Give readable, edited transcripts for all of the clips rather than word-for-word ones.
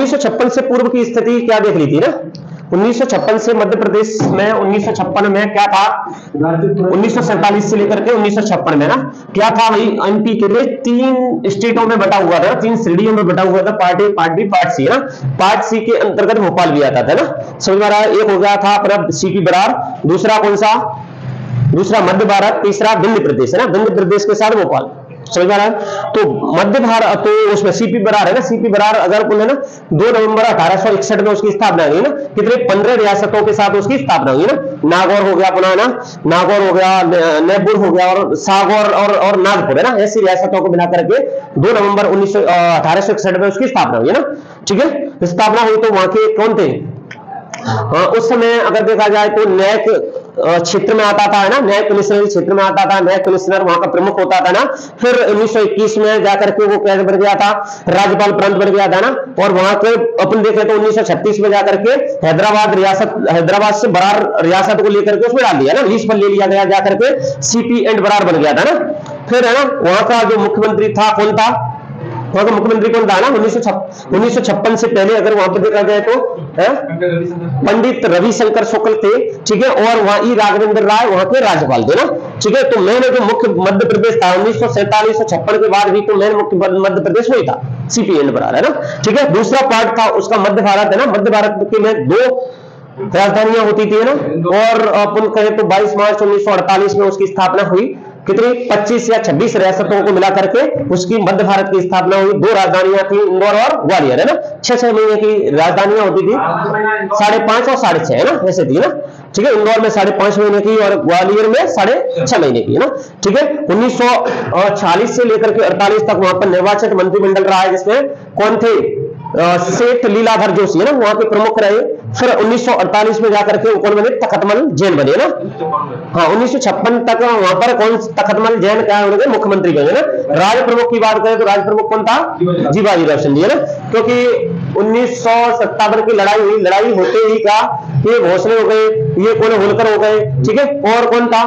1956 से पूर्व की स्थिति क्या देख ली थी ना, 1956 से मध्य प्रदेश में 1956 में क्या था, 1947 से लेकर के 1956 में ना क्या था भाई, एमपी के लिए 3 स्टेटों में बटा हुआ था, 3 श्रेणियों में बटा हुआ था, part A, part B, part C है ना। पार्ट सी के अंतर्गत भोपाल भी आता था ना, समझ में आ रहा है। एक हो गया था अपना सीपी बरार, दूसरा कौन सा, दूसरा मध्य भारत, तीसरा विंध्य प्रदेश है ना, विंध्य प्रदेश के साथ भोपाल, समझ में आ रहा है। तो मध्य भारत, तो उसमें सीपी बरार है ना, सीपी बरार अगर बोले ना 2 नवंबर 1861 में उसकी स्थापना हुई ना, कितने 15 रियासतों के साथ उसकी स्थापना हुई ना। नागौर हो गया अपना ना, नागौर हो गया, नैपुर हो गया और सागौर और नागपुर है ना, ऐसी रियासतों को मिलाकर के 2 नवंबर 1861 में उसकी स्थापना हुई है ना। ठीक है, स्थापना हुई तो वहां के कौन थे, उस समय अगर देखा जाए तो न्यायिक क्षेत्र में आता था है ना, न्यायिक कमिश्नरी क्षेत्र में आता था, न्यायिक कमिश्नर वहां का प्रमुख होता था ना। फिर 1921 में जाकर के वो क्या बन गया था, राज्यपाल प्रांत बन गया था ना। और वहां के अपन देखें तो 1936 में जाकर के हैदराबाद रियासत, हैदराबाद से बरार रियासत को लेकर के उसमें डाल दिया ना, लीज पर ले लिया गया, जाकर के सीपी एंड बरार बन गया था ना। फिर है ना वहां का जो मुख्यमंत्री था कौन था, वहां का मुख्यमंत्री कौन था ना 1956 से पहले अगर वहां पर देखा जाए तो पंडित रविशंकर शुक्ल थे। ठीक है, और वहां ई राघवेंद्र राय वहां के राज्यपाल थे ना। ठीक है, तो मैंने जो मुख्य मध्य प्रदेश था 1947-56 के बाद भी तो मैंने मुख्य मध्य प्रदेश वही था, सीपी एंड बरार है ना। ठीक है, दूसरा पार्ट था उसका मध्य भारत है ना, मध्य भारत के में 2 राजधानियां होती थी ना। और अपन कहें तो 22 मार्च 1948 में उसकी स्थापना हुई, कितनी 25 या 26 रियासतों को मिलाकर के उसकी मध्य भारत की स्थापना हुई। 2 राजधानियां थी, इंदौर और ग्वालियर है ना। 6-6 महीने की राजधानियां होती थी, 5.5 और 6.5 है ना, ऐसे थी ना। ठीक है, इंदौर में 5.5 महीने की और ग्वालियर में 6.5 महीने की है ना। ठीक है, 1940 से लेकर के 48 तक वहां पर निर्वाचित मंत्रिमंडल रहा है, जिसमें कौन थे, सेठ लीलाधर जोशी है ना, वहां के प्रमुख रहे। फिर 1948 में जाकर के कौन बने, तखतमल जैन बने ना। हाँ, 1956 तक वहां पर कौन, तखतमल जैन क्या उन्होंने मुख्यमंत्री बने ना। राज प्रमुख की बात करें तो राज प्रमुख कौन था, जीवाजी राव सिंधिया ना। क्योंकि 1957 की लड़ाई हुई, लड़ाई होते ही का ये भोसले हो गए, ये कौन होलकर हो गए। ठीक है, और कौन था,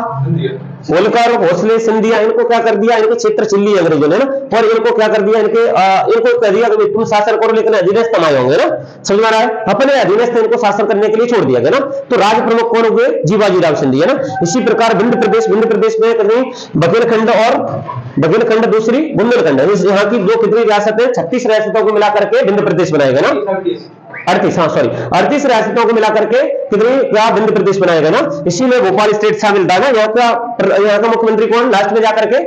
होलकर, भोसले, सिंधिया, इनको क्या कर दिया, इनके क्षेत्र चिल्ली अंग्रेजों ने ना। और इनको क्या कर दिया, इनको कह दिया कि तुम शासन करो लेकिन अधीनस्थ कमाए होंगे ना, समझ में आ रहा है। अपने अधीनस्थ इनको शासन करने के लिए छोड़ दिया गया ना। तो राज प्रमुख कौन हुए, जीवाजी राव सिंधिया ना। इसी प्रकार विंध्य प्रदेश में कहीं बघेलखंड और बघेलखंड, दूसरी बुंदेलखंड, यहाँ की 2 कितनी रियासतें, 36 रियासतों को मिलाकर के विंध्य प्रदेश बनाएगा ना। 38, हाँ सॉरी 38 रियासतों को मिलाकर के कितनी, क्या विंध्य प्रदेश बनाएगा ना। इसी में भोपाल स्टेट शामिल था ना। यहाँ का मुख्यमंत्री कौन, लास्ट में जाकर के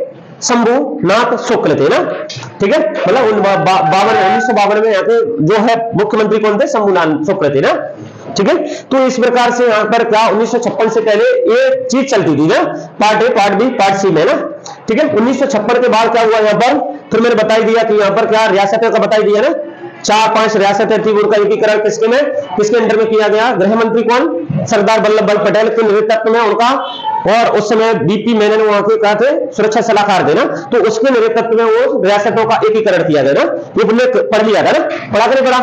शंभुनाथ शुक्ल थे ना। ठीक है, मतलब 1952 में यहाँ के जो है मुख्यमंत्री कौन थे, शंभुनाथ शुक्ल थे ना। ठीक है, तो इस प्रकार से यहाँ पर क्या 1956 से पहले ये चीज चलती थी ना, part A, part B, part C में ना। ठीक है, 1956 के बाद क्या हुआ यहाँ पर, फिर मैंने बताई दिया कि यहाँ पर क्या रियासतों का बताई दिया ना, 4-5 रियासतें थी, उनका एकीकरण किसके में, किसके अंडर में किया गया, गृह मंत्री कौन, सरदार वल्लभ भाई पटेल के नेतृत्व में उनका। और उस समय बीपी मेनन वहां के क्या थे, सुरक्षा सलाहकार थे ना। तो उसके नेतृत्व में वो रियासतों का एकीकरण किया गया ना। ये तुमने पढ़ लिया था ना, पढ़ा कर नहीं पढ़ा।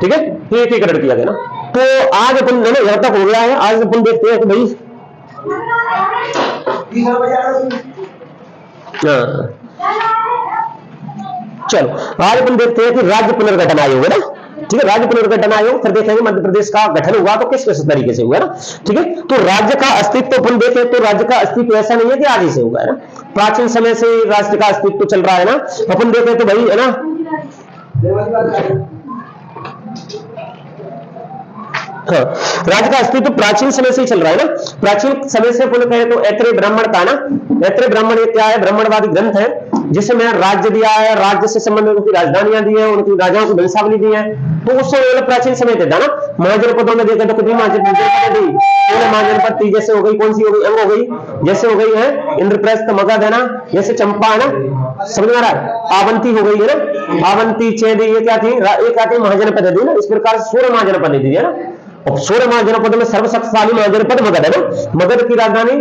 ठीक है, ये एकीकरण किया गया ना। तो आज अपन ने यहां तक हो गया है। आज अपन देखते हैं कि भाई चलो आज अपन देखते हैं कि राज्य पुनर्गठन आयोग है ना। ठीक है, राज्य पुनर्गठन आयोग, फिर देखेंगे मध्य प्रदेश का गठन हुआ तो किस किस तरीके से हुआ ना। ठीक है, तो राज्य का अस्तित्व अपन देखें तो राज्य का अस्तित्व ऐसा नहीं है कि आज ही से हुआ है ना, प्राचीन समय से राज्य का अस्तित्व चल रहा है ना। अपन देखें तो भाई है ना, हाँ, राज्य का अस्तित्व प्राचीन समय से ही चल रहा है ना। प्राचीन समय से अपन कहें तो ऐत्रेय ब्राह्मण था ना। ऐत्रेय ब्राह्मण ये क्या है, ब्राह्मणवादी ग्रंथ है जिसमें राज्य दिया है, राज्य से संबंधित उनकी राजधानियां दी है, उनकी राजाओं की वंशावली दी है। तो उस समय प्राचीन समय था ना। महाजनपदों में देखें तो कितनी महाजनपद दी, महाजनपद थी, जैसे हो गई कौन सी हो गई, अंग हो गई, जैसे हो गई है इंद्रप्रस्थ, मगध है ना, जैसे चंपा है ना, समझ में आ रहा है, आवंती हो गई है ना, आवंती, चेदी, ये क्या थी, एक आती महाजनपद दी ना। इस प्रकार से 16 महाजनपद दी है ना। और 16 महाजनपद में सर्वशक्तिशाली महाजनपद मगध है ना। मगध की राजधानी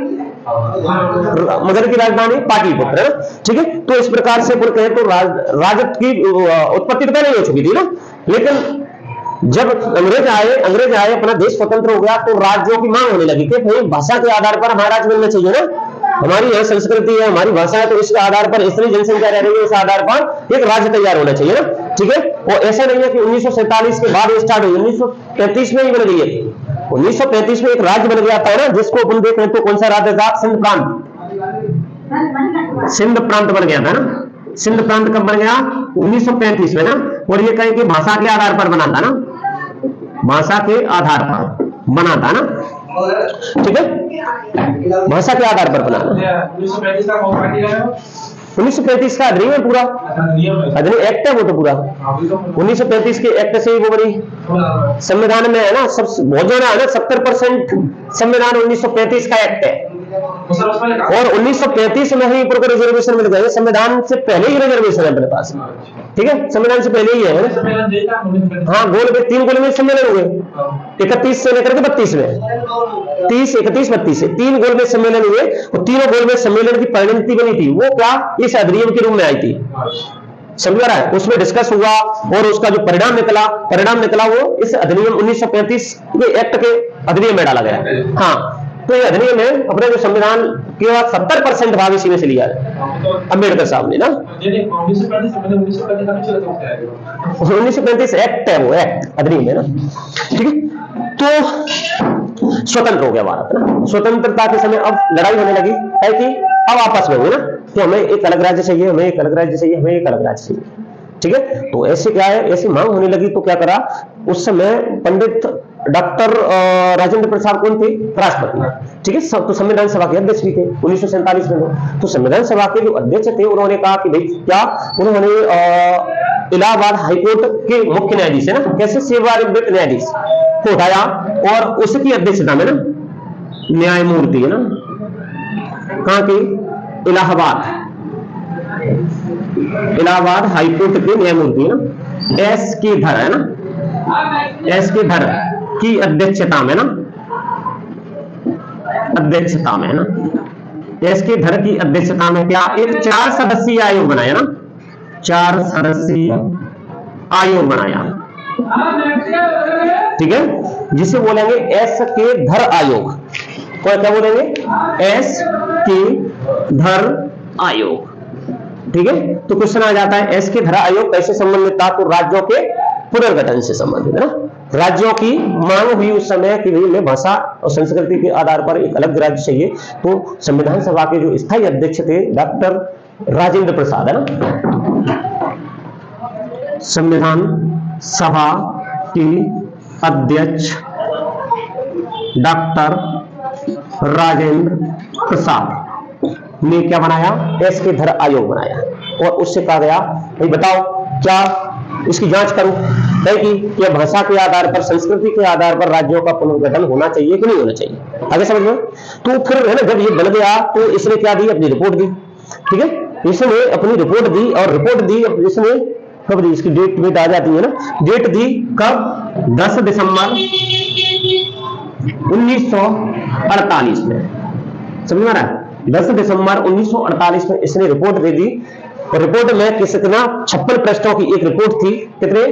पाटलिपुत्र है ना। ठीक है, तो इस प्रकार से बोलते हैं तो राजद की उत्पत्ति तो पहले हो चुकी थी ना। लेकिन जब अंग्रेज आए, अपना देश स्वतंत्र हो गया तो राज्यों की मांग होने लगी कि भाई भाषा के आधार पर हमारा राज्य मिलना चाहिए ना। हमारी यह संस्कृति है, हमारी भाषा है, तो इसके आधार पर इतनी जनसंख्या रह रही है, इस आधार पर एक राज्य तैयार होना चाहिए ना। ठीक है। और ऐसा नहीं है कि 1947 के बाद स्टार्ट हुई, 1935 में ही बन गई है। 1935 में एक राज्य बन गया था ना, जिसको अपन देख रहे तो कौन सा राज्य था? सिंध प्रांत। सिंध प्रांत बन गया था ना। सिंध प्रांत कब बन गया? 1935 में ना। और ये कहें कि भाषा के आधार पर बना था ना, भाषा के आधार पर बना था ना, ठीक है, भाषा के आधार पर बना। 1935 का अधिनियम है पूरा, अधिनियम एक्ट है वो तो पूरा। 1935 के एक्ट से ही वो बनी। संविधान में है ना, सब बहुत ज्यादा है ना, 70% संविधान 1935 का एक्ट है। और 1935 में ही पूरा रिजर्वेशन मिल गए। संविधान से पहले ही रिजर्वेशन है अपने पास, ठीक है, संविधान से पहले ही है। हाँ, गोल में 3 गोल में सम्मेलन हुए, 31 से लेकर के 32 में, 30, 31, 32 से 3 गोल में सम्मेलन हुए। और तीनों गोल में सम्मेलन की परिणति बनी थी, वो क्या? इस अधिनियम के रूप में आई थी, समझ रहा है। उसमें डिस्कस हुआ और उसका जो परिणाम निकला वो इस अधिनियम 1935 के एक्ट के अधिनियम में डाला गया। हाँ, तो ये अधिनियम है अपने जो संविधान के 70% भाग इसी में से लिया है अम्बेडकर साहब ने ना। 1935 एक्ट है वो, एक्ट अधिनियम है ना, ठीक है। तो स्वतंत्र हो गया भारत ना। स्वतंत्रता के समय अब लड़ाई होने लगी है कि अब आपस में हुई ना कि हमें एक अलग राज्य चाहिए, हमें एक अलग राज्य चाहिए, हमें एक अलग राज्य चाहिए, ठीक है। तो ऐसे क्या है, ऐसी मांग होने लगी तो क्या करा उस समय पंडित डॉक्टर राजेंद्र प्रसाद कौन थे? राष्ट्रपति, ठीक है। तो संविधान सभा के अध्यक्ष भी थे 1947 में। तो संविधान सभा के जो अध्यक्ष थे उन्होंने कहा कि भाई क्या, उन्होंने इलाहाबाद हाईकोर्ट के मुख्य न्यायाधीश है ना, कैसे सेवानिवृत्त न्यायाधीश को उठाया और उसकी अध्यक्षता में ना न्यायमूर्ति है ना, कहां की? इलाहाबाद हाईकोर्ट के न्यायमूर्ति है ना, एस के धर है ना, एस के धर की अध्यक्षता में ना, एस के धर की अध्यक्षता में क्या एक 4 सदस्यीय आयोग बनाया ना, 4 सदस्यीय आयोग बनाया, ठीक है, जिसे बोलेंगे एस के धर आयोग। क्या बोलेंगे? एस के धर आयोग, ठीक है। तो क्वेश्चन आ जाता है एस के धर आयोग कैसे संबंधित था? तो राज्यों के पुनर्गठन से संबंधित है ना। राज्यों की मांग हुई उस समय कि भाई हमें भाषा और संस्कृति के आधार पर एक अलग राज्य चाहिए। तो संविधान सभा के जो स्थायी अध्यक्ष थे डॉक्टर राजेंद्र प्रसाद है ना, संविधान सभा की अध्यक्ष डॉक्टर राजेंद्र प्रसाद ने क्या बनाया? एस के धर आयोग बनाया। और उससे कहा गया भाई बताओ क्या इसकी जांच करूं कि यह भाषा के आधार पर, संस्कृति के आधार पर राज्यों का पुनर्गठन होना चाहिए कि नहीं होना चाहिए। आगे समझ में। तो फिर है ना, जब ये बन गया तो इसने क्या दी? अपनी रिपोर्ट दी, ठीक है। इसने अपनी रिपोर्ट दी और रिपोर्ट दी इसने कब दी? इसकी डेट में आ जाती है ना, डेट दी कब? 10 दिसंबर 1948 में, समझ में आ रहा है? 10 दिसंबर 1948 में इसने रिपोर्ट दे दी। और रिपोर्ट में कितना 56 पृष्ठों की एक रिपोर्ट थी। कितने?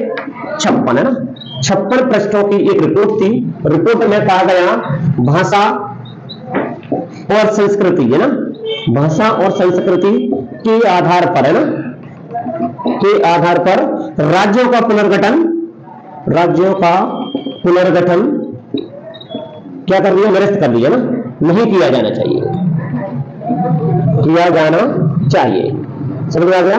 56 है ना, 56 पृष्ठों की एक रिपोर्ट थी। रिपोर्ट में कहा गया भाषा और संस्कृति है ना, भाषा और संस्कृति के आधार पर है ना, के आधार पर राज्यों का पुनर्गठन क्या कर दिया? निरस्त कर दिया ना, नहीं किया जाना चाहिए, किया जाना चाहिए। समझ में आ गया?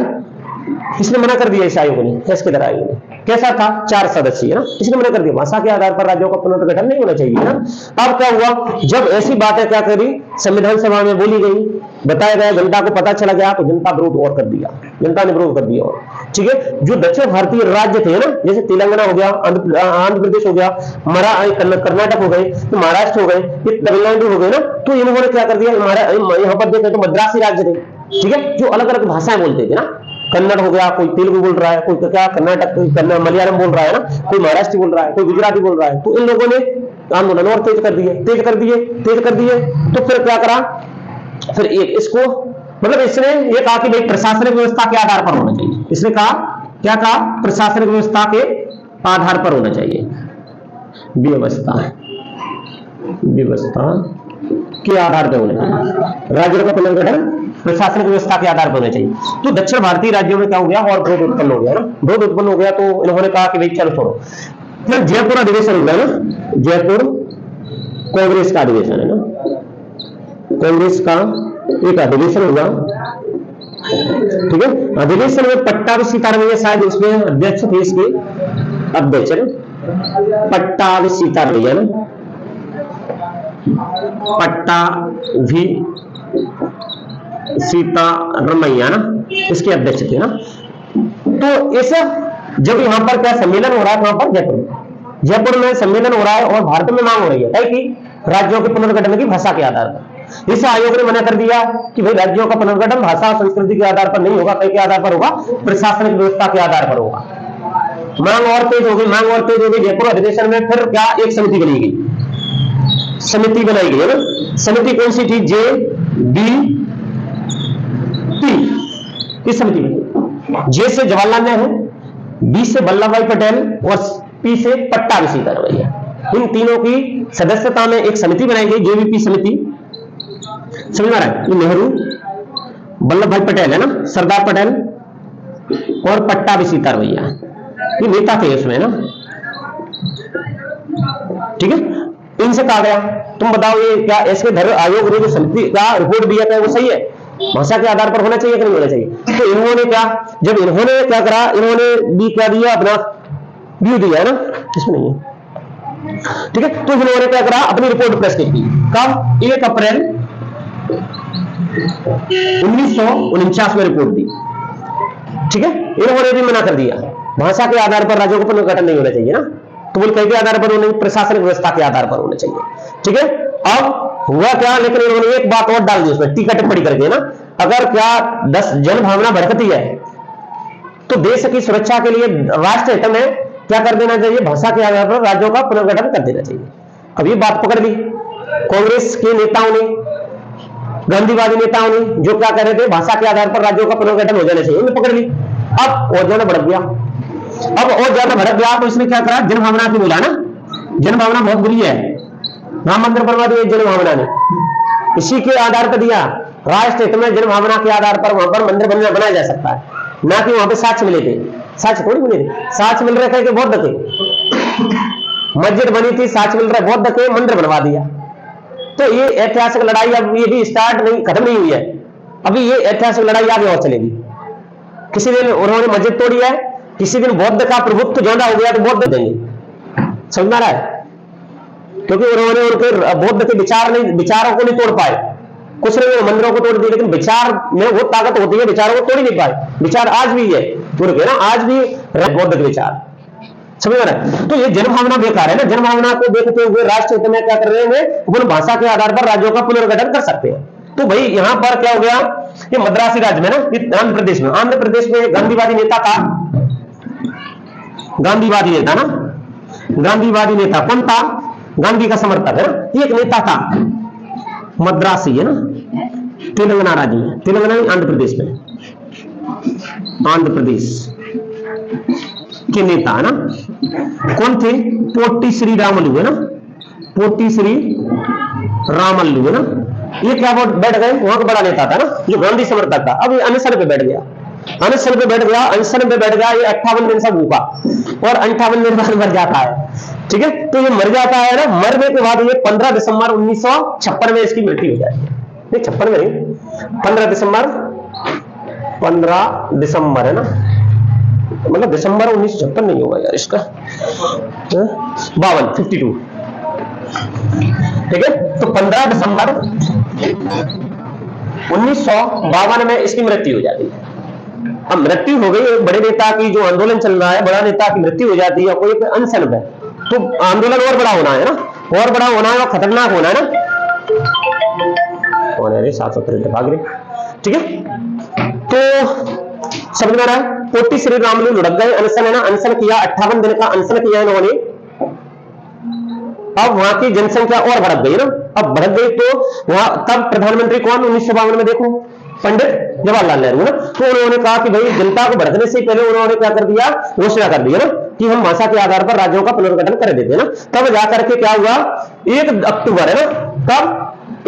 किसने मना कर दिया? इस आयोग ने, एस के धर आयोग ने। कैसा था? 4 सदस्यीय ना, इसने मना कर दिया भाषा के आधार पर राज्यों का पुनर्गठन नहीं होना चाहिए ना। अब क्या हुआ? जब ऐसी बातें क्या करी संविधान सभा में बोली गई, बताया गया, जनता को पता चला गया, तो जनता विरोध और कर दिया, जनता ने विरोध कर दिया और, ठीक है। जो दक्षिण भारतीय राज्य थे ना, जैसे तेलंगाना हो गया, आंध्र प्रदेश हो गया, कर्नाटक हो गए, तो महाराष्ट्र हो गए, तमिलनाडु हो गए ना, तो इन्होंने क्या कर दिया? यहाँ पर देखें तो मद्रासी राज्य थे, ठीक है, जो अलग अलग भाषाएं बोलते थे ना, कन्नड़ हो गया, कोई तेलुगु बोल रहा है, कोई क्या कर्नाटक मलयालम बोल रहा है ना, कोई महाराष्ट्री बोल रहा है, कोई गुजराती बोल रहा है। तो इन लोगों ने आंदोलन और तेज कर दिए। तो फिर क्या करा? फिर एक इसको मतलब इसने ये कहा कि भाई प्रशासनिक व्यवस्था के आधार पर होना चाहिए। इसने कहा क्या कहा? प्रशासनिक व्यवस्था के आधार पर होना चाहिए, व्यवस्था के आधार पर होना चाहिए, राज्यों का पुनर्गठन प्रशासनिक व्यवस्था के आधार पर होने चाहिए। तो दक्षिण भारतीय राज्यों में क्या हो गया, और विरोध उत्पन्न हो गया ना, विरोध उत्पन्न हो गया, तो इन्होंने कहा कि भाई चलो छोड़ो। फिर जयपुर अधिवेशन हो गया ना, जयपुर कांग्रेस का अधिवेशन है ना, कांग्रेस का एक अधिवेशन होगा, ठीक है। अधिवेशन में पट्टाभी सीतारमैया शायद उसमें अध्यक्ष थे, इसके अध्यक्ष पट्टाभी सीतारमैया ना, पट्टाभी सीतारमैया ना, इसके अध्यक्ष थे ना। तो इस जब यहां पर क्या सम्मेलन हो रहा है, वहां पर जयपुर में सम्मेलन हो रहा है और भारत में मांग हो रही है कि राज्यों के पुनर्गठन की भाषा के आधार पर। इस आयोग ने मना कर दिया कि भाई राज्यों का पुनर्गठन भाषा और संस्कृति के आधार पर नहीं होगा, कई के आधार पर होगा, प्रशासनिक व्यवस्था के आधार पर होगा। मांग और तेज हो गई, मांग और तेज हो गई। जयपुर अधिवेशन में फिर क्या एक समिति बनी गई, समिति बनाई गई है ना। समिति कौन सी थी, जे बी टी की समिति बनी। जे से जवाहरलाल नेहरू, बी से वल्लभ भाई पटेल और पी से पट्टाभी सीतारमैया, इन तीनों की सदस्यता में एक समिति बनाई गई, जेबीपी समिति। समझ में आ रहा है, नेहरू, वल्लभ भाई पटेल है ना, सरदार पटेल और पट्टाभी सीतारमैया, ये नेता थे उसमें ना, ठीक है। इनसे कहा गया तुम बताओ ये क्या ऐसे धर्म आयोग ने जो समिति का रिपोर्ट दिया था वो सही है, भाषा के आधार पर होना चाहिए कि नहीं होना चाहिए। तो इन्होंने क्या, जब इन्होंने क्या करा, इन्होंने भी क्या दिया, अपना व्यू दिया है ना, इसमें नहीं है, ठीक है। तो इन्होंने क्या करा, अपनी रिपोर्ट प्रस्तुत की। कब, 1 अप्रैल 1949 में रिपोर्ट दी, ठीक है। इन्होंने भी मना कर दिया, भाषा के आधार पर राज्यों का पुनर्गठन नहीं होना चाहिए ना, तो बोल कई के आधार पर होने, प्रशासनिक व्यवस्था के आधार पर होना चाहिए, ठीक है। अब हुआ क्या, लेकिन इन्होंने एक बात और डाल दी उसमें, टीका टिप्पणी करके ना, अगर क्या 10 जन भावना भड़कती है तो देश की सुरक्षा के लिए राष्ट्र हित में क्या कर देना चाहिए, भाषा के आधार पर राज्यों का पुनर्गठन कर देना चाहिए। अब ये बात पकड़ ली कांग्रेस के नेताओं ने, गांधीवादी नेताओं ने, जो क्या कह रहे थे भाषा के आधार पर राज्यों का पुनर्गठन हो जाना चाहिए, उन्हें पकड़ ली। अब और ज्यादा भड़क गया, अब और ज्यादा भड़क गया, तो इसने क्या करा, जनभावना की बोला ना, जनभावना बहुत बुरी है, राम मंदिर बनवा दिया जनभावना ने, इसी के आधार पर दिया, राष्ट्र हित में जनभावना के आधार पर वहां पर मंदिर बनाया जा सकता है, ना कि वहां पे साक्ष्य मिले थे, साक्ष्य थोड़ी मिले थे, साक्ष्य मिल रहे थे बौद्ध थे, मस्जिद बनी थी, साक्ष्य मिल रहा बौद्ध के, मंदिर बनवा दिया। तो ये ऐतिहासिक लड़ाई अब ये भी स्टार्ट नहीं, खत्म नहीं हुई है, अभी ये ऐतिहासिक लड़ाई आगे और चलेगी। किसी दिन उन्होंने मस्जिद तोड़ी है, किसी दिन बौद्ध का प्रभुत्व ज्यादा हो गया तो बौद्ध देंगे, समझ में रहा है, क्योंकि उन्होंने उनके बौद्ध के विचारों को नहीं तोड़ पाए, कुछ नहीं मंदिरों को तोड़ दिए, लेकिन विचार में वो ताकत होती है, विचारों को तोड़ नहीं पाए, विचार आज भी है, ना आज भी बौद्ध के विचार, समझ में रहा है। तो ये जनभावना बेकार है ना, जनभावना को देखते हुए राष्ट्र हित में क्या कर रहे हैं, वो भाषा के आधार पर राज्यों का पुनर्गठन कर सकते हैं। तो भाई यहां पर क्या हो गया, ये मद्रासी राज्य में ना, आंध्र प्रदेश में, आंध्र प्रदेश में गांधीवादी नेता था, गांधीवादी नेता ना, गांधीवादी नेता कौन था, गांधी का समर्थक है ना, एक नेता था मद्रासी है ना, तेलंगाना राज्य में, तेलंगाना आंध्र प्रदेश में, आंध्र प्रदेश के नेता है ना, कौन थे, पोट्टी श्री रामलू है ना, पोट्टी श्री रामलू है ना, ये क्या बैठ गए, वहां का बड़ा नेता था ना, जो गांधी समर्थक था, अब ये अनशन पे बैठ गया, अनशन पे बैठ गया, अनशन पे बैठ गया, ये 58 दिन से भूखा और 58 दिन बाद मर जाता है, ठीक है। तो ये मर जाता है ना, मरने के बाद ये 15 दिसंबर 1956 में इसकी मृत्यु हो जाती है, नहीं 56 में नहीं, 15 दिसंबर है ना, मतलब दिसंबर 1956 नहीं होगा यार इसका, 52 ठीक है। तो 15 दिसंबर 1952 में इसकी मृत्यु हो जाती है। अब मृत्यु हो गई, एक बड़े नेता की जो आंदोलन चल रहा है, बड़ा नेता की मृत्यु हो जाती है, कोई अनशन में, तो आंदोलन और बड़ा होना है ना, और बड़ा होना है और खतरनाक होना है ना, कौन है रे 700 भाग रहे, ठीक है। तो समझ में आ रहा है, पोट्टी श्री रामलू लुढ़क गए, अनशन है ना, अनशन किया, 58 दिन का अनशन किया इन्होंने। अब वहां की जनसंख्या और बढ़ गई ना, अब बढ़ गई तो वहां तब प्रधानमंत्री कौन 1952 में, देखो पंडित जवाहरलाल नेहरू ना, तो उन्होंने कहा कि भाई जनता को भड़कने से पहले उन्होंने क्या कर दिया, घोषणा कर दिया ना कि हम भाषा के आधार पर राज्यों का पुनर्गठन कर देते हैं ना। तब जाकर के क्या हुआ, 1 अक्टूबर है ना, तब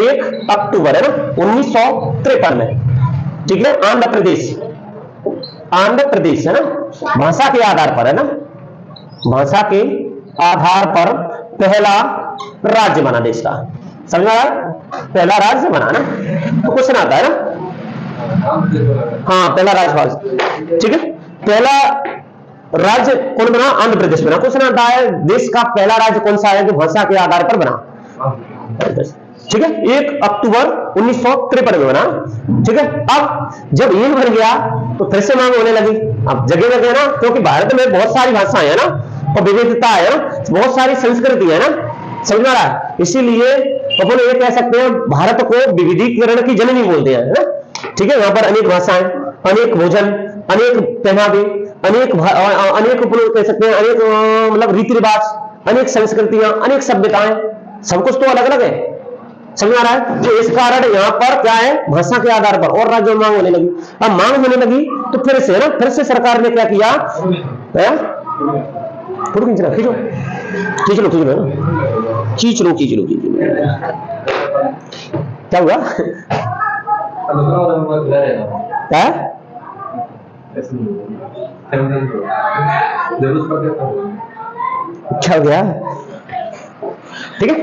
1 अक्टूबर है ना 1953 में, ठीक है, आंध्र प्रदेश, आंध्र प्रदेश है ना, भाषा के आधार पर है ना, भाषा के आधार पर पहला राज्य बना देश का, समझ में आया, पहला राज्य बना ना, तो क्वेश्चन आता है ना, हाँ पहला राज्य, ठीक है, पहला राज्य कौन बना, आंध्र प्रदेश बना। क्वेश्चन आता है देश का पहला राज्य कौन सा है जो भाषा के आधार पर बना, ठीक है, 1 अक्टूबर 1953 में बना, ठीक है। अब जब ये बन गया तो फिर से मांग होने लगी, अब जगह जगह ना, क्योंकि भारत में बहुत सारी भाषाएं है ना और विविधता है ना, बहुत सारी संस्कृति है ना, समझ में आ रहा है, इसीलिए अपन ये कह सकते हैं भारत को विविधीकरण की जननी बोलते हैं ना, ठीक है। यहाँ पर अनेक भाषाएं, अनेक भोजन, अनेक पहनावे, अनेक कह सकते हैं अनेक मतलब रीति रिवाज, अनेक संस्कृतियां, अनेक सभ्यताएं, सब कुछ तो अलग अलग है, समझ आ रहा है। तो इस कारण यहाँ पर क्या है, भाषा के आधार पर और राज्यों में मांग होने लगी। अब मांग होने लगी तो फिर से ना, फिर से सरकार ने क्या किया, फोटो खींच रहा, खींचो खींच लो खींच लो ना, खींच लो खींच लो खींच लो, क्या हुआ, क्या हो गया, ठीक है।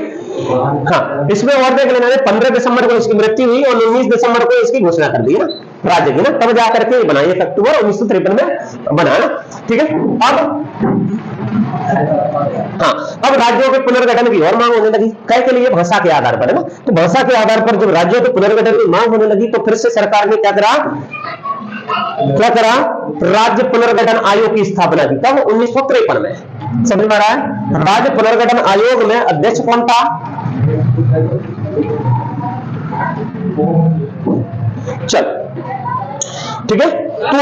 हाँ, इसमें और देख लेना, 15 दिसंबर को इसकी मृत्यु हुई और 19 दिसंबर को इसकी घोषणा कर दी ना राज्य की ना, तब जाकर के बना, 1 अक्टूबर 1953 में बना ना, ठीक है। अब राज्यों के पुनर्गठन की और मांग होने लगी, कई के लिए भाषा के आधार पर है ना, तो भाषा के आधार पर जब राज्यों के पुनर्गठन की मांग होने लगी तो फिर से सरकार ने क्या करा, राज्य पुनर्गठन आयोग की स्थापना की, तब 1953 में, समझ में आ रहा है। राज्य पुनर्गठन आयोग में अध्यक्ष कौन था, चल ठीक है। तो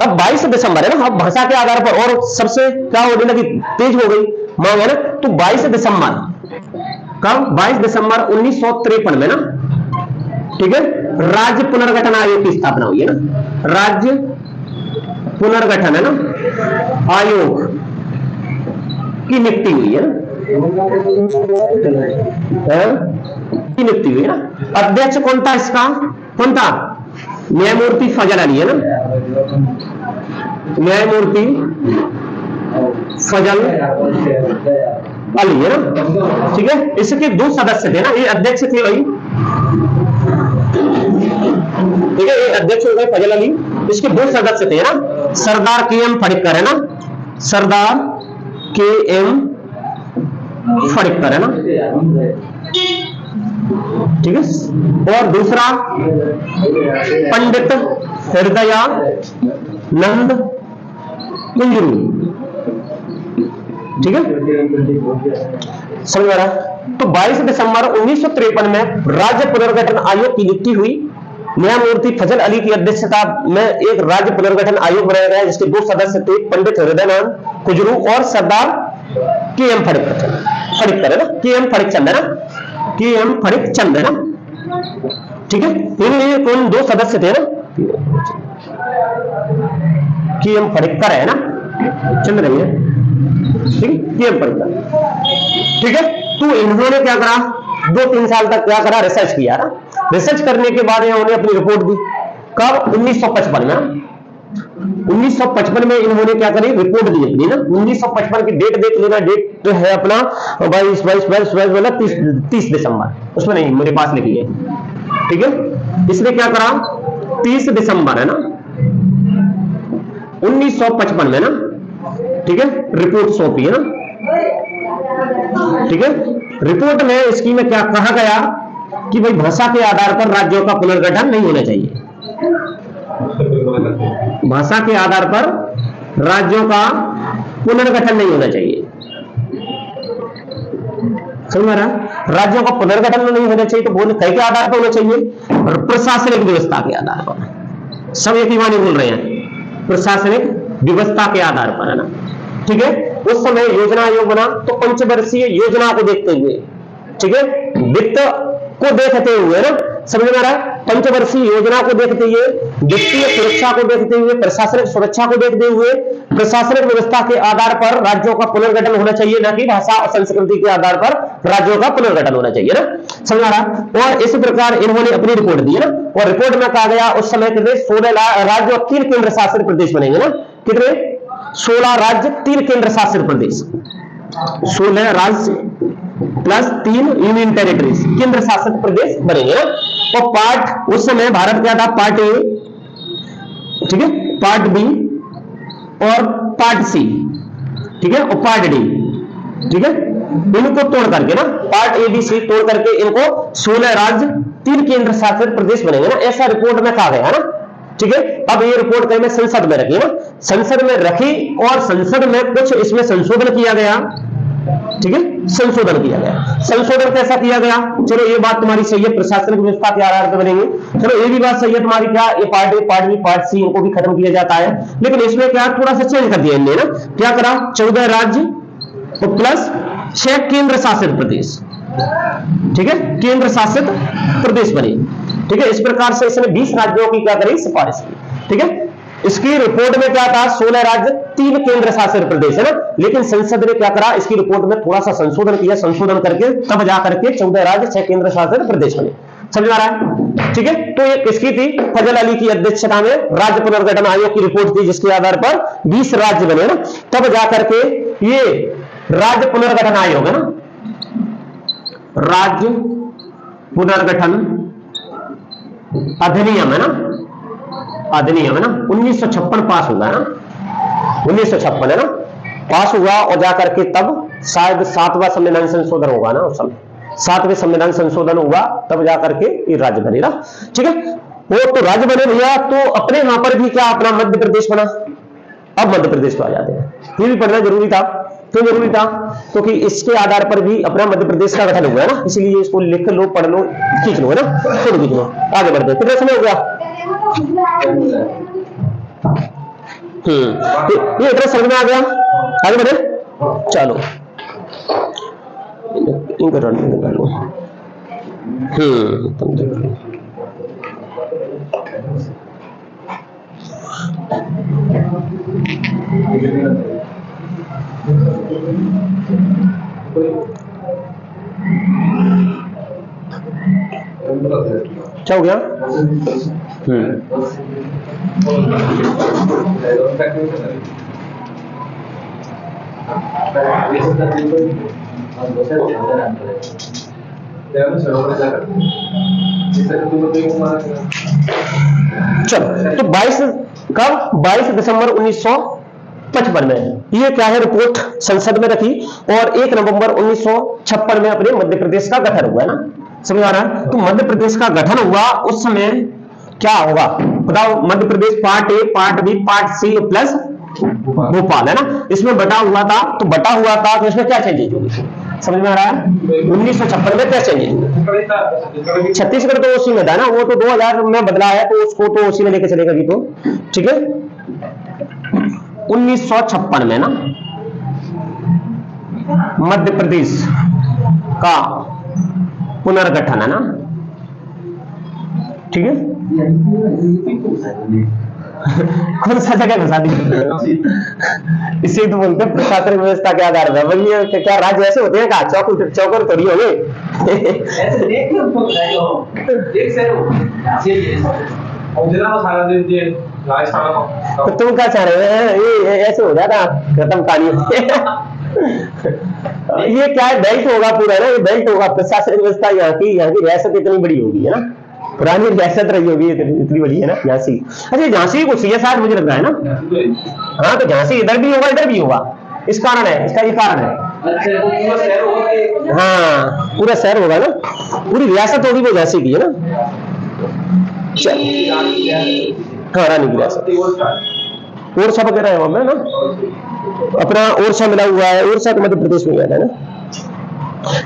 अब 22 दिसंबर है ना, अब भाषा के आधार पर और सबसे क्या होने लगी, तेज हो गई मांग है ना, तो 22 दिसंबर, कब, 22 दिसंबर 1953 में ना, ठीक है, राज्य पुनर्गठन आयोग की स्थापना हुई है ना, राज्य पुनर्गठन है ना आयोग की नियुक्ति हुई है ना, की नियुक्ति हुई है ना। अध्यक्ष कौन था इसका, कौन था, न्यायमूर्ति फजल अली है ना, न्यायमूर्ति फजल अली है ना, ठीक है। इसके 2 सदस्य थे ना, ये अध्यक्ष थे भाई, ठीक है, ये अध्यक्ष हो गए फजल अली, इसके 2 सदस्य थे ना, सरदार KM फड़िक्कर है ना, सरदार KM फड़िक्कर है ना, ठीक है, और दूसरा पंडित हृदयानंद कुंजरू, ठीक है, समझ में आ रहा है। तो 22 दिसंबर 1953 में राज्य पुनर्गठन आयोग की नियुक्ति हुई, न्यायमूर्ति फजल अली की अध्यक्षता में एक राज्य पुनर्गठन आयोग बनाया गया, जिसके 2 सदस्य थे, पंडित हृदयानंद कुंजरू और सरदार KM फड़िक्कर है ना, KM फड़िकचंद है ना, KM फड़िकचंद है ना, ठीक है। इनमें कौन 2 सदस्य थे ना, KM फड़िक्कर है ना, चंद्र नहीं है, ठीक है, KM फड़िक्कर, ठीक है। तो इन्होंने क्या करा, 2-3 साल तक क्या करा, रिसर्च किया ना, रिसर्च करने के बाद इन्होंने अपनी रिपोर्ट दी, कब, 1955 में, 1955 में इन्होंने क्या करी, रिपोर्ट दी अपनी ना, 1955 की डेट देख लेना, डेट है अपना 30 दिसंबर, उसमें नहीं मेरे पास लिखी है, ठीक है। इसने क्या करा, 30 दिसंबर है ना 1955 में ना, ठीक है, रिपोर्ट सौंपी है ना, ठीक है। रिपोर्ट में इसकी में क्या कहा गया कि भाई भाषा के आधार पर राज्यों का पुनर्गठन नहीं होना चाहिए, भाषा के आधार पर राज्यों का पुनर्गठन नहीं होना चाहिए, समझ में आ रहा, राज्यों का पुनर्गठन नहीं होना चाहिए, तो बोले कई के आधार पर होना चाहिए, प्रशासनिक व्यवस्था के आधार पर, सब एक ही वाणी बोल रहे हैं, प्रशासनिक व्यवस्था के आधार पर है ना, ठीक है। उस समय योजना आयोग बना तो पंचवर्षीय योजना को देखते हुए, ठीक है, वित्त को देखते हुए ना, समझ में आ रहा है, पंचवर्षीय योजना को देखते हुए, वित्तीय सुरक्षा को देखते हुए, प्रशासनिक सुरक्षा को देखते हुए प्रशासनिक व्यवस्था के आधार पर राज्यों का पुनर्गठन होना चाहिए, ना कि भाषा और संस्कृति के आधार पर राज्यों का पुनर्गठन होना चाहिए ना, समझ आ रहा। और इस प्रकार इन्होंने अपनी रिपोर्ट दी है ना, और रिपोर्ट में कहा गया उस समय कितने 16 राज्य और 3 केंद्र शासित प्रदेश बनेंगे ना, कितने 16 राज्य 3 केंद्र शासित प्रदेश, 16 राज्य प्लस 3 यूनियन टेरिटरीज केंद्र शासित प्रदेश बनेंगे ना। और पार्ट उस समय भारत क्या था, पार्ट ए, ठीक है, पार्ट बी और पार्ट सी, ठीक है, और पार्ट डी, ठीक है, इनको तोड़ करके ना, पार्ट ए बी सी तोड़ करके इनको 16 राज्य 3 केंद्र शासित प्रदेश बनेंगे ना, ऐसा रिपोर्ट में कहा गया है ना, ठीक है। अब ये रिपोर्ट कहीं में संसद में रखी ना, संसद में रखी और संसद में कुछ इसमें संशोधन किया गया, ठीक है, संशोधन किया गया। संशोधन कैसा किया गया, चलो ये बात तुम्हारी सही है, प्रशासनिक व्यवस्था के आधार पर बनेंगे, चलो ये भी बात सही है तुम्हारी, क्या ये part A part B part C इनको भी खत्म किया जाता है, लेकिन इसमें क्या थोड़ा सा चेंज कर दिया इनने ना, क्या करा 14 राज्य और प्लस 6 केंद्र शासित प्रदेश, ठीक है, केंद्र शासित प्रदेश बने, ठीक है। इस प्रकार से इसने 20 राज्यों की क्या करी, सिफारिश की, ठीक है। इसकी रिपोर्ट में क्या था, 16 राज्य 3 केंद्र शासित प्रदेश है ना, लेकिन संसद ने क्या करा, इसकी रिपोर्ट में थोड़ा सा संशोधन किया, संशोधन करके तब जाकर के 14 राज्य 6 केंद्र शासित प्रदेश बने, समझ आ रहा है, ठीक है। तो ये किसकी थी, फजल अली की अध्यक्षता में राज्य पुनर्गठन आयोग की रिपोर्ट थी, जिसके आधार पर 20 राज्य बने ना, तब जाकर के ये राज्य पुनर्गठन आयोग है ना, राज्य पुनर्गठन अधिनियम है ना, अधिनियम है ना, 1956 पास हुआ है ना, 1956 है ना, पास हुआ, और जाकर के तब शायद 7वां संविधान संशोधन होगा ना, उस समय 7वें संविधान संशोधन हुआ, तब जाकर के ये राज्य बने ना, ठीक है। वो तो राज्य बने भैया, तो अपने यहां पर भी क्या अपना मध्य प्रदेश बना, अब मध्य प्रदेश को आ जाते हैं, ये भी पढ़ना जरूरी था, क्यों जरूरी था, क्योंकि इसके आधार पर भी अपना मध्य प्रदेश का गठन हुआ है ना, इसीलिए इसको लिख लो, पढ़ लो, खींच लो, है ना, फोटो खींच लो, आगे बढ़ते। कितने समय हो गया, ये इतना समझ में आ गया, आगे बढ़े, चलो इनका रन निकाल लो, तुम देख लो, क्या हो गया, चलो तो 22 दिसंबर 1955 में ये क्या है, रिपोर्ट संसद में रखी, और 1 नवंबर 1956 में अपने मध्य प्रदेश का गठन हुआ है ना, समझ आ रहा है। तो मध्य प्रदेश का गठन हुआ, उस समय क्या होगा बताओ, Madhya Pradesh part A part B part C plus Bhopal है ना, इसमें बटा हुआ था, तो बटा हुआ था तो इसमें क्या चेंजेज होगी, समझ में आ रहा है, 1956 में क्या चेंजेज होगी, छत्तीसगढ़ तो उसी में था ना, वो तो 2000 में बदला है, तो उसको तो उसी में लेके चलेगा भी, तो ठीक है। 1956 में ना मध्य प्रदेश का पुनर्गठन है ना, ठीक है। कौन सा जगह घुसा दी, इसे तो बोलते हैं प्रशासनिक व्यवस्था के आधार पर, वही क्या राज्य ऐसे होते हैं, क्या चौकर थोड़ी हो गए, तो तुम क्या चाह रहे हैं, ये ऐसे हो जाता खत्म कहानी। ये क्या है, बेल्ट होगा पूरा ना, ये बेल्ट होगा, प्रशासनिक व्यवस्था यहाँ की रियासत इतनी बड़ी होगी है ना, पुरानी रियासत रही होगी, इतनी बड़ी है ना झांसी। अच्छा झांसी कुछ शायद मुझे लग रहा है ना, हाँ तो झांसी इधर भी होगा इधर भी होगा, इस कारण है, इसका ये कारण है, हाँ पूरा शहर होगा ना, पूरी रियासत होगी वो झांसी की है ना, हाँ रानी की रियासत, ओरछा वगैरह है वहां ना, अपना ओरछा मिला हुआ है, ओरछा तो मध्य प्रदेश में गया है ना,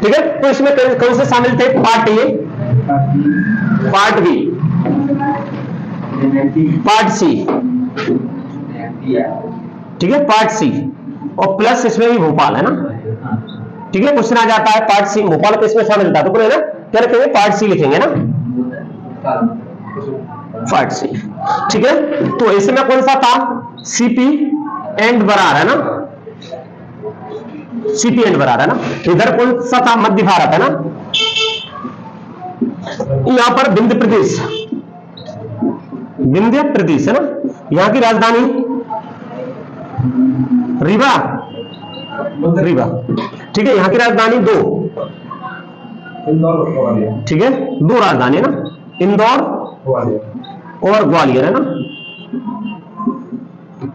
ठीक है। तो इसमें कौन से शामिल थे, part A part B part C, ठीक है, पार्ट सी, और प्लस इसमें भी भोपाल है ना, ठीक है। क्वेश्चन आ जाता है पार्ट सी भोपाल किसमें शामिल था, तो बोले ना क्या रखेंगे, पार्ट सी लिखेंगे ना, पार्ट सी, ठीक है। तो इसमें कौन सा था, सीपी एंड बरार है ना, सीपी एंड बरार है ना। इधर कौन सा था? मध्य भारत है ना। यहां पर विंध्य प्रदेश, विंध्य प्रदेश है ना। यहां की राजधानी रीवा, रीवा, ठीक है। यहां की राजधानी दो, ठीक है, दो राजधानी है ना, इंदौर और ग्वालियर है ना,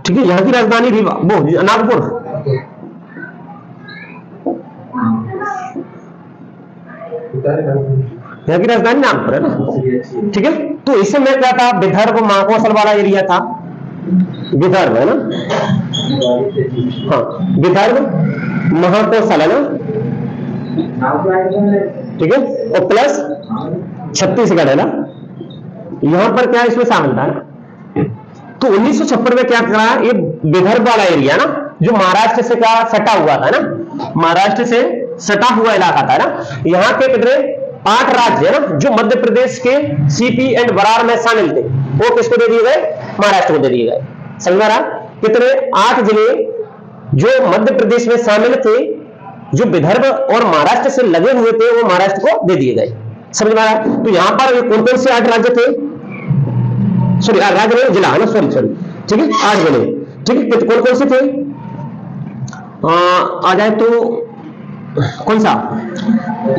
ठीक है। यहां की राजधानी रीवा, वो नागपुर, यहाँ की राजधानी नागपुर है ना, ठीक है। तो इस समय क्या था? विदर्भ महाकौशल वाला एरिया था, विदर्भ है ना, हाँ, विदर्भ महाकौशल है ना, ठीक है। और प्लस छत्तीसगढ़ है ना, यहां पर क्या इसमें शामिल था ना। तो 1956 में क्या करा? ये विदर्भ वाला एरिया ना, जो महाराष्ट्र से क्या सटा हुआ था ना, महाराष्ट्र से सटा हुआ इलाका था ना, यहाँ के कितने 8 राज्य है ना, जो मध्य प्रदेश के सीपी एंड बरार में शामिल थे, वो किसको दे दिए गए? महाराष्ट्र को दे दिए गए। समझ रहा? कितने 8 जिले जो मध्य प्रदेश में शामिल थे, जो विदर्भ और महाराष्ट्र से लगे हुए थे, वो महाराष्ट्र को दे दिए गए। समझ में आया? तो यहां पर कौन कौन से 8 राज्य थे? सॉरी, राज्य नहीं, जिला है ना, सॉरी सॉरी, ठीक है, 8 जिले, ठीक है। कौन कौन से थे? आ जाए तो कौन सा?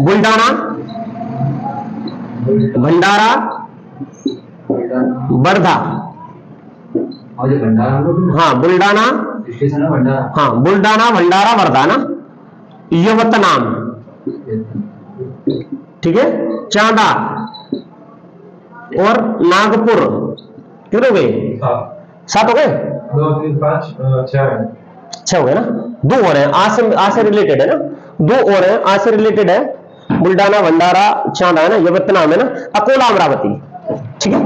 बुल्डाना, भंडारा, वर्धा, हाँ बुल्डाना, हाँ बुल्डाना, भंडारा, वर्धा ना, यवतनाम, ठीक है, चांदा और नागपुर। कितने हो गए? 7 हो गए? 2 3 5 6 हो गए ना। 2 और हैं, आज से रिलेटेड है ना, 2 और हैं, आज से रिलेटेड है। बुल्डाना, भंडारा, चांदा है ना, यवतनाम है ना, अकोला, अमरावती, ठीक है,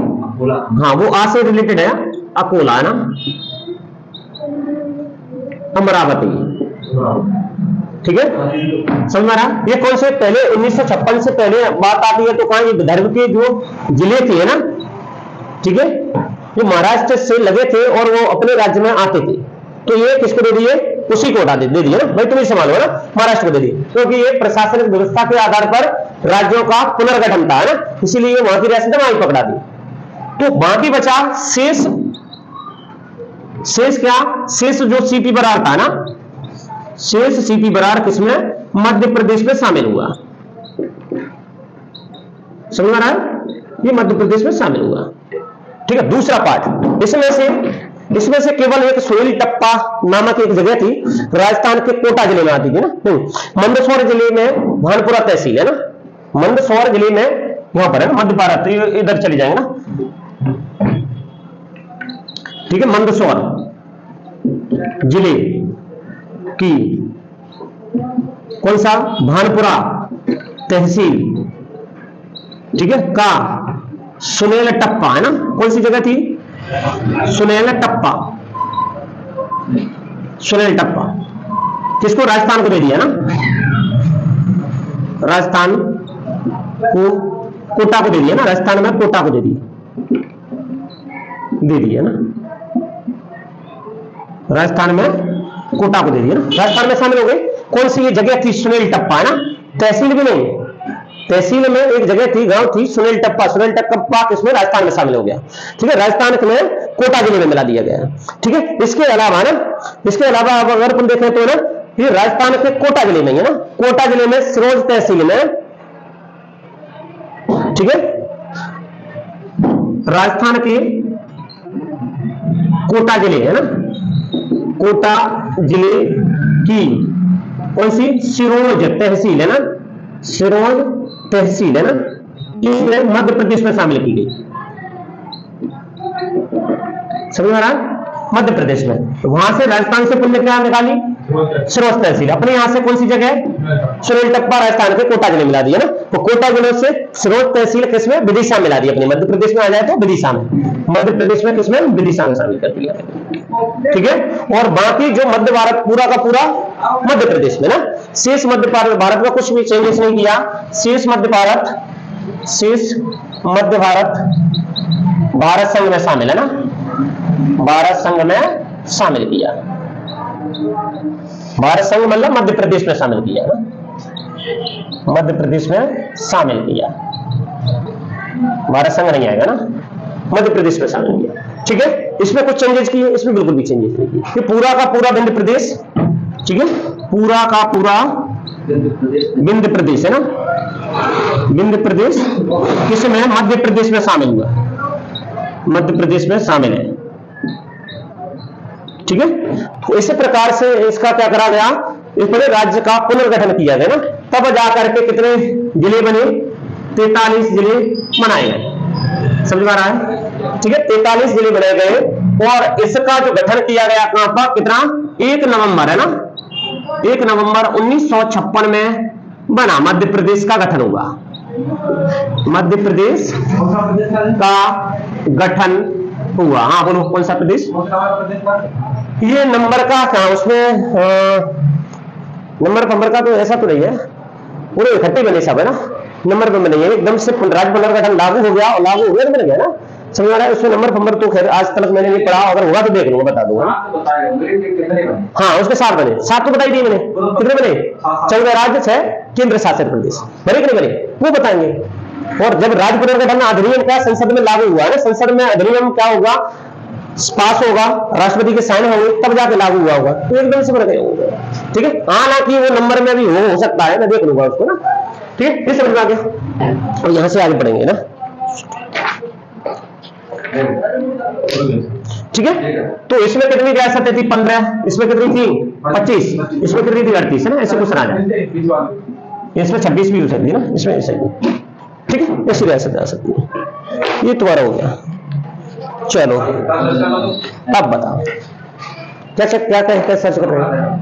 हाँ वो आज से रिलेटेड है। अकोला है ना, अमरावती, ठीक है। समझ में आ रहा? ये कौन से? पहले 1956 से पहले बात आती है तो कहां? ये विदर्भ के जो जिले थे ना, ठीक है, जो महाराष्ट्र से लगे थे और वो अपने राज्य में आते थे, तो ये किसको दे दिए? उसी को दे दिए ना भाई, तुम ही संभालो ना, महाराष्ट्र को दे दिए, क्योंकि ये प्रशासनिक व्यवस्था के आधार पर राज्यों का पुनर्गठन था ना, इसीलिए वहां की रियासतें वहीं पकड़ा दी। तो बाकी बचा शेष, शेष क्या? शेष जो सीपी बरार था ना, शेष सीपी बरार किसमें? मध्य प्रदेश में शामिल हुआ। समझ में आ रहा है? ये मध्य प्रदेश में शामिल हुआ, ठीक है। दूसरा पार्ट, इसमें से केवल एक सोयल टप्पा नामक एक जगह थी, राजस्थान के कोटा जिले में आती थी ना, नहीं, मंदसौर जिले में भानपुरा तहसील है ना, मंदसौर जिले में वहां पर है ना, मध्य भारत, इधर चले जाएंगे ना, ठीक है। मंदसौर जिले की कौन सा? भानपुरा तहसील, ठीक है, का सुनेल टप्पा है ना, कौन सी जगह थी? सुनेल टप्पा, सुनेल टप्पा किसको? राजस्थान को दे दिया ना, राजस्थान को, कोटा को दे दिया ना, राजस्थान में कोटा को दे दिया ना, राजस्थान में कोटा को दे दिया ना, राजस्थान में शामिल हो गए। कौन सी ये जगह थी? सुनेल टप्पा है ना, तहसील भी नहीं, तहसील में एक जगह थी, गांव थी सुनेल टप्पा, सुनेल टप्पा किसमें? राजस्थान में शामिल हो गया, ठीक है, राजस्थान में कोटा जिले में मिला दिया गया, ठीक है। इसके अलावा ना, इसके अलावा अगर अपन देखें तो ना, ये राजस्थान के कोटा जिले में है ना, कोटा जिले में सिरोंज तहसील में, ठीक है, राजस्थान के कोटा जिले है ना, कोटा जिले की कौन सी? सिरोंज तहसील है ना, सिरोंज तहसील है ना, इसमें मध्य प्रदेश में शामिल की गई। समझ में आ रहा? मध्य प्रदेश में, तो वहां से राजस्थान से पुण्य क्या निकाली? सिरोंज तहसील। अपने यहां से कौन सी जगह? सुनेल टप्पा, राजस्थान के कोटा जिले मिला दिया ना, तो कोटा जिले से सिरोंज तहसील किसमें? विदिशा मिला दी। अपने मध्य प्रदेश में आ जाए तो विदिशा में, मध्य प्रदेश में किसमें? विदिशा में शामिल कर दिया, ठीक है। और बाकी जो मध्य भारत पूरा का पूरा मध्य प्रदेश में ना, शेष मध्य भारत का कुछ भी चेंजेस नहीं किया। शेष मध्य भारत भारत संघ में शामिल है ना, भारत संघ में शामिल किया, भारत संघ मतलब मध्य प्रदेश में शामिल किया ना, मध्य प्रदेश में शामिल किया, भारत संघ नहीं आएगा ना, मध्य प्रदेश में शामिल किया। ठीक है, इसमें कुछ चेंजेस किए, इसमें बिल्कुल भी चेंजेस नहीं किए। ये पूरा का पूरा विंध्य प्रदेश, ठीक है, पूरा का पूरा विंध्य प्रदेश है ना, विंध्य प्रदेश किसमें, मध्य प्रदेश में शामिल हुआ, मध्य प्रदेश में शामिल है। ठीक है, तो इसी प्रकार से इसका क्या करा गया, इस पूरे राज्य का पुनर्गठन किया गया ना, तब जाकर के कितने जिले बने, 43 जिले बनाए गए। समझ में आ रहा है? ठीक है, 43 जिले बनाए गए और इसका जो गठन किया गया कहां पर, कितना, 1 नवंबर है ना, 1 नवंबर 1956 में बना, मध्य प्रदेश का गठन हुआ, मध्य प्रदेश का गठन हुआ। हाँ बोलो, कौन सा प्रदेश? ये नंबर का क्या उसमें नंबर का तो ऐसा तो नहीं है, पूरे इकट्ठे बने सब है ना, नंबर पे बने, एकदम से राज्य पुनर्गठन लागू हो गया और लागू हो गया तो बन गया ना। समझ आ रहा है? उसमें नंबर तो खैर आज तक मैंने नहीं पढ़ा, अगर होगा तो देख लूंगा, बता दूंगा। हाँ उसके 7 बने, 7 तो बताई दिए मैंने, कितने बने, 14 राज्य, 6 केंद्र शासित प्रदेश, बने कि नहीं बने वो बताएंगे। और जब राज्य पुनर्गठन अधिनियम क्या संसद में लागू हुआ है ना, संसद में अधिनियम क्या होगा, पास होगा, राष्ट्रपति के साइन होंगे, तब जाके लागू हुआ होगा, तो एकदम से बन गए होंगे। ठीक है, हालांकि वो नंबर में भी हो सकता है, मैं देख लूंगा उसको ना। ठीक है, ये समझ में आ गया, और यहां से आगे पढ़ेंगे ना। ठीक है, तो इसमें कितनी रियासतें थी, 15, इसमें कितनी थी 25, इसमें कितनी थी 38 है ना, ऐसे कुछ आ जाए, इसमें 26 भी हो सकती है ना, इसमें ऐसे। ठीक है, ऐसी रियासतें आ सकती है। ये तुम्हारा हो गया, चलो अब बताओ क्या सर्च कर रहे हैं।